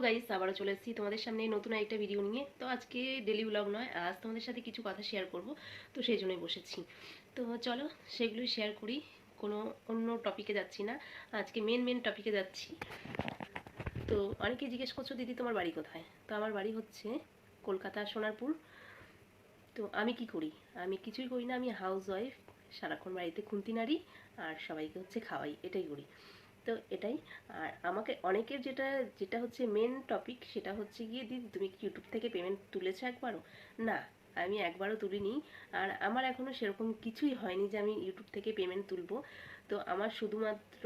Guys, আবারও চলে এসেছি তোমাদের সামনে নতুন একটা ভিডিও নিয়ে। তো আজকে ডেলি ব্লগ নয়, আজ তোমাদের সাথে কিছু কথা শেয়ার করব, তো সেই জন্যই বসেছি। তো চলো সেগুলোই শেয়ার করি, কোনো অন্য টপিকে যাচ্ছি না, আজকে মেন টপিকে যাচ্ছি। তো অনেকেই জিজ্ঞেস করছো দিদি তোমার বাড়ি কোথায়। তো আমার বাড়ি হচ্ছে কলকাতা সোনারপুর। তো আমি কি করি? আমি কিছুই করি না, আমি হাউস ওয়াইফ, সারাক্ষণ বাড়িতে খুন্তি নাড়ি আর সবাইকে হচ্ছে খাওয়াই, এটাই করি। তো এটাই। আর আমাকে অনেকের যেটা যেটা হচ্ছে মেন টপিক, সেটা হচ্ছে গিয়ে দিদি তুমি কি ইউটিউব থেকে পেমেন্ট তুলেছো একবারও? না, আমি একবারও তুলিনি। আর আমার এখনও সেরকম কিছুই হয়নি যে আমি ইউটিউব থেকে পেমেন্ট তুলবো। তো আমার শুধুমাত্র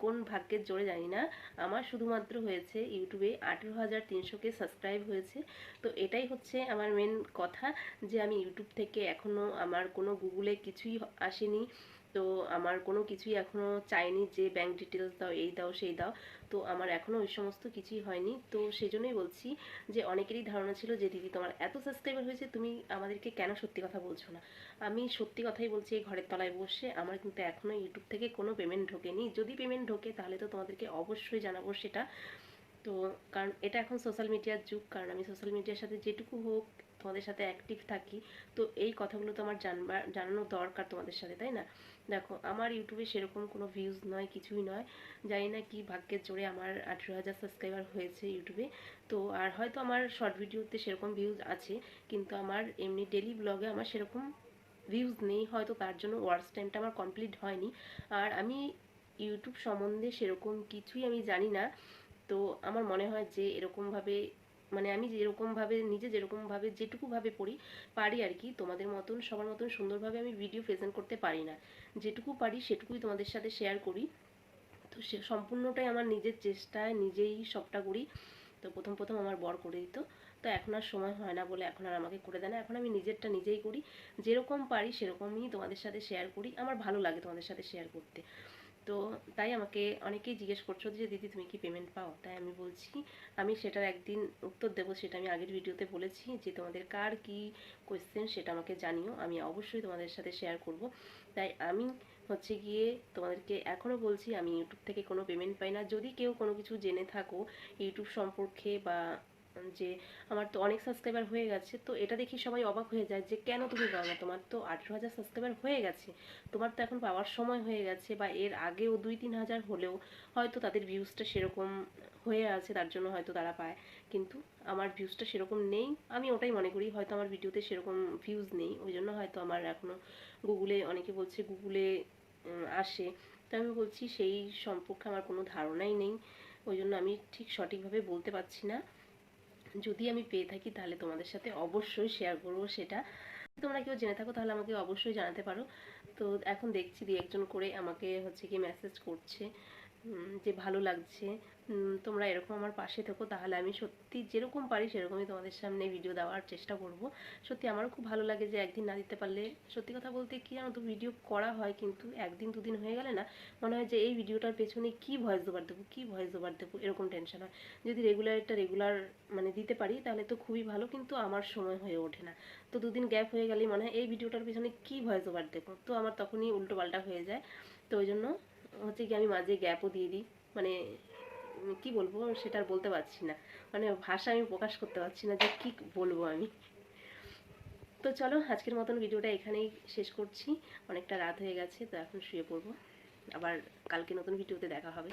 কোন ভাগ্যের জোরে জানি না, আমার শুধুমাত্র হয়েছে ইউটিউবে 18,300 সাবস্ক্রাইব হয়েছে। তো এটাই হচ্ছে আমার মেন কথা, যে আমি ইউটিউব থেকে এখনও আমার কোনো গুগলে কিছুই আসেনি। তো আমার কোনো কিছুই এখনও চাইনি যে ব্যাংক ডিটেলস দাও, এই দাও সেই দাও। তো আমার এখনও ওই সমস্ত কিছুই হয়নি। তো সেই জন্যই বলছি যে অনেকেরই ধারণা ছিল যে দিদি তোমার এত সাবস্ক্রাইবার হয়েছে, তুমি আমাদেরকে কেন সত্যি কথা বলছো না। আমি সত্যি কথাই বলছি, এই ঘরের তলায় বসে আমার কিন্তু এখনও ইউটিউব থেকে কোনো পেমেন্ট ঢোকেনি। যদি পেমেন্ট ঢোকে তাহলে তো তোমাদেরকে অবশ্যই জানাবো সেটা। তো কারণ এটা এখন সোশ্যাল মিডিয়ার যুগ, কারণ আমি সোশ্যাল মিডিয়ার সাথে যেটুকু হোক তোমাদের সাথে অ্যাক্টিভ থাকি। তো এই কথাগুলো তো আমার জানানো দরকার তোমাদের সাথে, তাই না? দেখো আমার ইউটিউবে সেরকম কোনো ভিউজ নয়, কিছুই নয়। জানি না কি ভাগ্যের জোরে আমার 18,000 সাবস্ক্রাইবার হয়েছে ইউটিউবে। তো আর হয়তো আমার শর্ট ভিডিওতে সেরকম ভিউজ আছে, কিন্তু আমার এমনি ডেলি ব্লগে আমার সেরকম ভিউজ নেই, হয়তো তার জন্য ওয়াচ টাইমটা আমার কমপ্লিট হয়নি। আর আমি ইউটিউব সম্বন্ধে সেরকম কিছুই আমি জানি না। তো আমার মনে হয় যে এরকমভাবে, মানে আমি যেরকমভাবে নিজে যেরকমভাবে যেটুকুভাবে পারি আর কি, তোমাদের মতন সবার মতন সুন্দরভাবে আমি ভিডিও প্রেজেন্ট করতে পারি না। যেটুকু পারি সেটুকুই তোমাদের সাথে শেয়ার করি। তো সে সম্পূর্ণটাই আমার নিজের চেষ্টায় নিজেই সবটা করি। তো প্রথম আমার বর করে দিত, তো এখন আর সময় হয় না বলে এখন আর আমাকে করে দেয় না, এখন আমি নিজেরটা নিজেই করি। যেরকম পারি সেরকমই তোমাদের সাথে শেয়ার করি, আমার ভালো লাগে তোমাদের সাথে শেয়ার করতে। তো তাই আমাকে অনেকেই জিজ্ঞেস করছো যে দিদি তুমি কি পেমেন্ট পাও, তাই আমি বলছি আমি সেটার একদিন উত্তর দেবো। সেটা আমি আগের ভিডিওতে বলেছি যে তোমাদের কার কি কোয়েশ্চেন সেটা আমাকে জানিও, আমি অবশ্যই তোমাদের সাথে শেয়ার করব। তাই আমি হচ্ছে গিয়ে তোমাদেরকে এখনও বলছি আমি ইউটিউব থেকে কোনো পেমেন্ট পাই না। যদি কেউ কোনো কিছু জেনে থাকো ইউটিউব সম্পর্কে, বা যে আমার তো অনেক সাবস্ক্রাইবার হয়ে গেছে, তো এটা দেখি সবাই অবাক হয়ে যায় যে কেন তুমি পাও না, তোমার তো 18,000 সাবস্ক্রাইবার হয়ে গেছে, তোমার তো এখন পাওয়ার সময় হয়ে গেছে, বা এর আগেও 2-3 হাজার হলেও হয়তো তাদের ভিউজটা সেরকম হয়ে আছে, তার জন্য হয়তো তারা পায়। কিন্তু আমার ভিউজটা সেরকম নেই, আমি ওটাই মনে করি, হয়তো আমার ভিডিওতে সেরকম ভিউজ নেই, ওই জন্য হয়তো আমার এখনও গুগলে, অনেকে বলছে গুগলে আসে। তো আমি বলছি সেই সম্পর্কে আমার কোনো ধারণাই নেই, ওই জন্য আমি ঠিক সঠিকভাবে বলতে পারছি না। যদি আমি পেয়ে থাকি তাহলে তোমাদের সাথে অবশ্যই শেয়ার করবো সেটা। তোমরা কেউ জেনে থাকো তাহলে আমাকে অবশ্যই জানাতে পারো। তো এখন দেখছি দুই একজন করে আমাকে হচ্ছে কি মেসেজ করছে যে ভালো লাগছে, তোমরা এরকম আমার পাশে থেকো, তাহলে আমি সত্যি যেরকম পারি সেরকমই তোমাদের সামনে ভিডিও দেওয়ার চেষ্টা করব। সত্যি আমারও খুব ভালো লাগে যে একদিন না দিতে পারলে, সত্যি কথা বলতে কি জানো তো, ভিডিও করা হয় কিন্তু একদিন দুদিন হয়ে গেলে না মনে হয় যে এই ভিডিওটার পেছনে কি ভয়েস ওভার দেবো, কি ভয়েস ওভার দেবো, এরকম টেনশন হয়। যদি রেগুলার মানে দিতে পারি তাহলে তো খুবই ভালো, কিন্তু আমার সময় হয়ে ওঠে না। তো দুদিন গ্যাপ হয়ে গেলেই মনে হয় এই ভিডিওটার পিছনে কি ভয়েস ওভার দেবো, তো আমার তখনই উল্টো পাল্টা হয়ে যায়। তো ওই জন্য হচ্ছে কি আমি মাঝে গ্যাপও দিয়ে দিই, মানে কি বলবো সেটা আর বলতে পারছি না, মানে ভাষা আমি প্রকাশ করতে পারছি না যে কি বলবো আমি। তো চলো আজকের মতন ভিডিওটা এখানেই শেষ করছি, অনেকটা রাত হয়ে গেছে, তো এখন শুয়ে পড়বো, আবার কালকে নতুন ভিডিওতে দেখা হবে।